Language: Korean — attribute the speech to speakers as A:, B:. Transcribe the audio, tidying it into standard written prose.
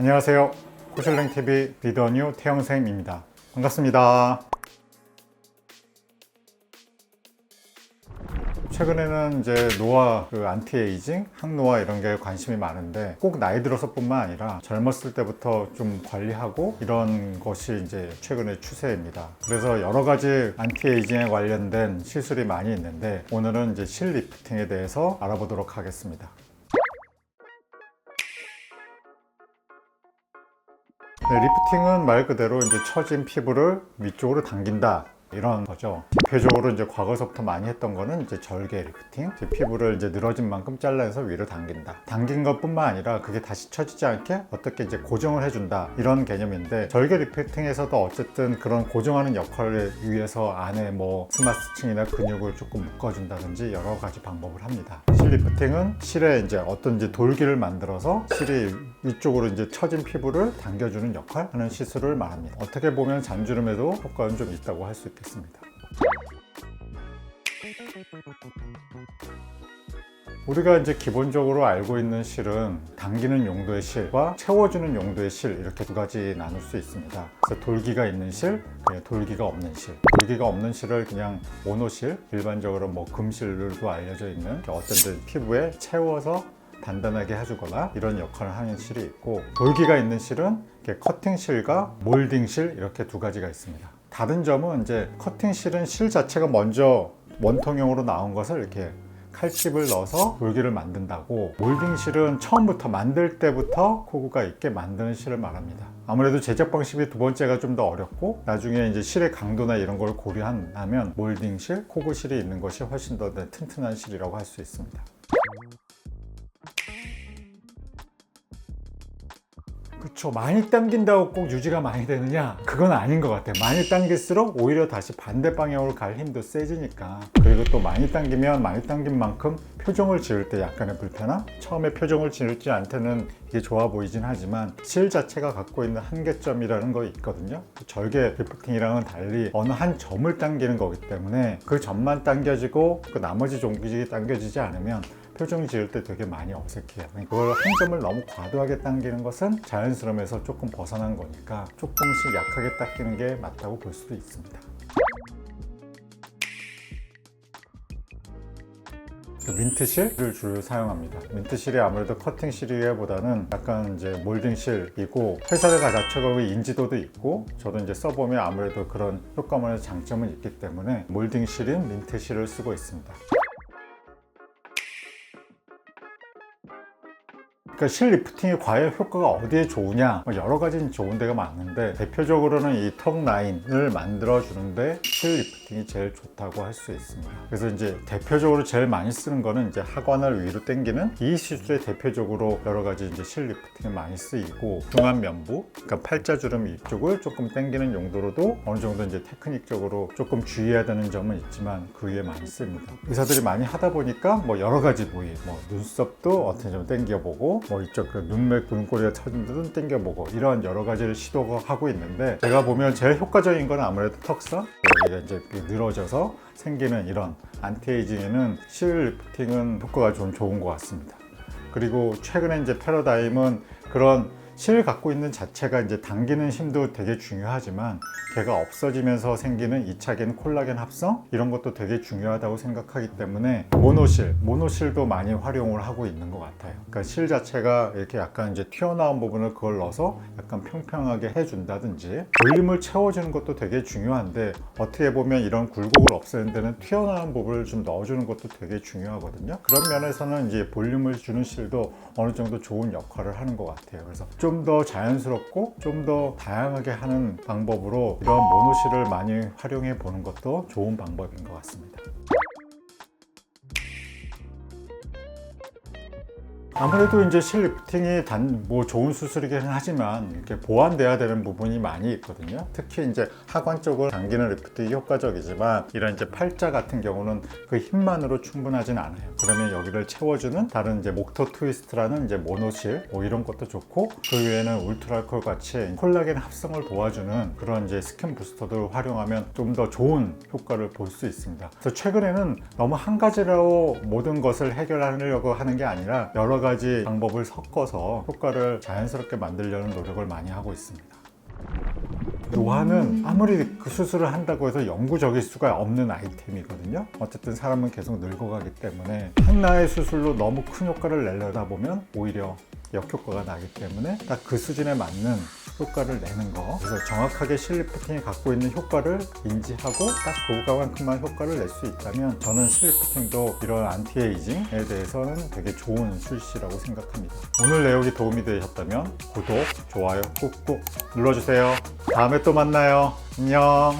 A: 안녕하세요. 코슐랭TV 리더뉴 태영쌤입니다. 반갑습니다. 최근에는 이제 노화, 안티에이징, 항노화 이런 게 관심이 많은데 꼭 나이 들어서뿐만 아니라 젊었을 때부터 좀 관리하고 이런 것이 이제 최근의 추세입니다. 그래서 여러 가지 안티에이징에 관련된 시술이 많이 있는데 오늘은 이제 실 리프팅에 대해서 알아보도록 하겠습니다. 네, 리프팅은 말 그대로 이제 처진 피부를 위쪽으로 당긴다. 이런 거죠. 대표적으로 이제 과거서부터 많이 했던 거는 이제 절개 리프팅, 피부를 이제 늘어진 만큼 잘라서 위로 당긴다. 당긴 것뿐만 아니라 그게 다시 처지지 않게 어떻게 이제 고정을 해준다 이런 개념인데, 절개 리프팅에서도 어쨌든 그런 고정하는 역할을 위해서 안에 뭐 스마스층이나 근육을 조금 묶어준다든지 여러 가지 방법을 합니다. 실 리프팅은 실에 이제 어떤 이제 돌기를 만들어서 실이 위쪽으로 이제 처진 피부를 당겨주는 역할 하는 시술을 말합니다. 어떻게 보면 잔주름에도 효과는 좀 있다고 할 수 있겠습니다. 우리가 이제 기본적으로 알고 있는 실은 당기는 용도의 실과 채워주는 용도의 실, 이렇게 두 가지 나눌 수 있습니다. 그래서 돌기가 있는 실, 돌기가 없는 실. 돌기가 없는 실을 그냥 모노실, 일반적으로 뭐 금실로도 알려져 있는 어떤 피부에 채워서 단단하게 해주거나 이런 역할을 하는 실이 있고, 돌기가 있는 실은 커팅 실과 몰딩 실, 이렇게 두 가지가 있습니다. 다른 점은 이제 커팅 실은 실 자체가 먼저 원통형으로 나온 것을 이렇게 칼집을 넣어서 돌기를 만든다고, 몰딩 실은 처음부터 만들 때부터 코구가 있게 만드는 실을 말합니다. 아무래도 제작 방식이 두 번째가 좀 더 어렵고, 나중에 이제 실의 강도나 이런 걸 고려한다면 몰딩 실, 코구 실이 있는 것이 훨씬 더 튼튼한 실이라고 할 수 있습니다. 그쵸, 많이 당긴다고 꼭 유지가 많이 되느냐? 그건 아닌 것 같아요. 많이 당길수록 오히려 다시 반대 방향으로 갈 힘도 세지니까. 그리고 또 많이 당기면 많이 당긴 만큼 표정을 지을 때 약간의 불편함? 처음에 표정을 지을지 않테는 이게 좋아 보이진 하지만 실 자체가 갖고 있는 한계점이라는 거 있거든요. 절개 리프팅이랑은 달리 어느 한 점을 당기는 거기 때문에 그 점만 당겨지고 그 나머지 종기직이 당겨지지 않으면 표정 지을 때 되게 많이 어색해요. 그걸 한 점을 너무 과도하게 당기는 것은 자연스러움에서 조금 벗어난 거니까 조금씩 약하게 당기는 게 맞다고 볼 수도 있습니다. 민트실을 주로 사용합니다. 민트실이 아무래도 커팅실이보다는 약간 이제 몰딩실이고, 회사들 자체가 인지도도 있고, 저도 이제 써보면 아무래도 그런 효과만의 장점은 있기 때문에 몰딩실인 민트실을 쓰고 있습니다. 그러니까 실 리프팅이 과연 효과가 어디에 좋으냐, 여러 가지 좋은 데가 많은데 대표적으로는 이 턱 라인을 만들어 주는데 실 리프팅이 제일 좋다고 할 수 있습니다. 그래서 이제 대표적으로 제일 많이 쓰는 거는 이제 하관을 위로 당기는 이 시술에 대표적으로 여러 가지 이제 실 리프팅이 많이 쓰이고, 중안 면부, 그러니까 팔자주름 이쪽을 조금 당기는 용도로도 어느 정도 이제 테크닉적으로 조금 주의해야 되는 점은 있지만 그 위에 많이 씁니다. 의사들이 많이 하다 보니까 뭐 여러 가지 부위, 뭐 눈썹도 어떻게 좀 당겨보고, 뭐 이쪽 그 눈매 눈꼬리가 처진 데도 당겨보고, 이런 여러 가지를 시도하고 있는데, 제가 보면 제일 효과적인 건 아무래도 턱선, 여기가 이제 늘어져서 생기는 이런 안티에이징에는 실 리프팅은 효과가 좀 좋은 것 같습니다. 그리고 최근에 이제 패러다임은 그런 실 갖고 있는 자체가 이제 당기는 힘도 되게 중요하지만 걔가 없어지면서 생기는 2차계는 콜라겐 합성, 이런 것도 되게 중요하다고 생각하기 때문에 모노실도 많이 활용을 하고 있는 것 같아요. 그러니까 실 자체가 이렇게 약간 이제 튀어나온 부분을 그걸 넣어서 약간 평평하게 해준다든지, 볼륨을 채워주는 것도 되게 중요한데 어떻게 보면 이런 굴곡을 없애는 데는 튀어나온 부분을 좀 넣어주는 것도 되게 중요하거든요. 그런 면에서는 이제 볼륨을 주는 실도 어느 정도 좋은 역할을 하는 것 같아요. 그래서 좀 더 자연스럽고 좀 더 다양하게 하는 방법으로 이런 모노실을 많이 활용해 보는 것도 좋은 방법인 것 같습니다. 아무래도 이제 실 리프팅이 뭐 좋은 수술이긴 하지만 이렇게 보완돼야 되는 부분이 많이 있거든요. 특히 이제 하관 쪽을 당기는 리프팅이 효과적이지만 이런 이제 팔자 같은 경우는 그 힘만으로 충분하진 않아요. 그러면 여기를 채워주는 다른 이제 목토 트위스트라는 이제 모노실, 뭐 이런 것도 좋고, 그 외에는 울트라콜 같이 콜라겐 합성을 도와주는 그런 이제 스킨 부스터들을 활용하면 좀 더 좋은 효과를 볼 수 있습니다. 그래서 최근에는 너무 한 가지로 모든 것을 해결하려고 하는 게 아니라 여러 가지 가지 방법을 섞어서 효과를 자연스럽게 만들려는 노력을 많이 하고 있습니다. 노화는 아무리 그 수술을 한다고 해서 영구적일 수가 없는 아이템이거든요. 어쨌든 사람은 계속 늙어가기 때문에 한나의 수술로 너무 큰 효과를 내려다 보면 오히려 역효과가 나기 때문에 딱 그 수준에 맞는 효과를 내는 거, 그래서 정확하게 실리프팅이 갖고 있는 효과를 인지하고 딱 그거만큼만 효과를 낼 수 있다면 저는 실리프팅도 이런 안티에이징에 대해서는 되게 좋은 술시라고 생각합니다. 오늘 내용이 도움이 되셨다면 구독, 좋아요 꾹꾹 눌러주세요. 다음에 또 만나요. 안녕.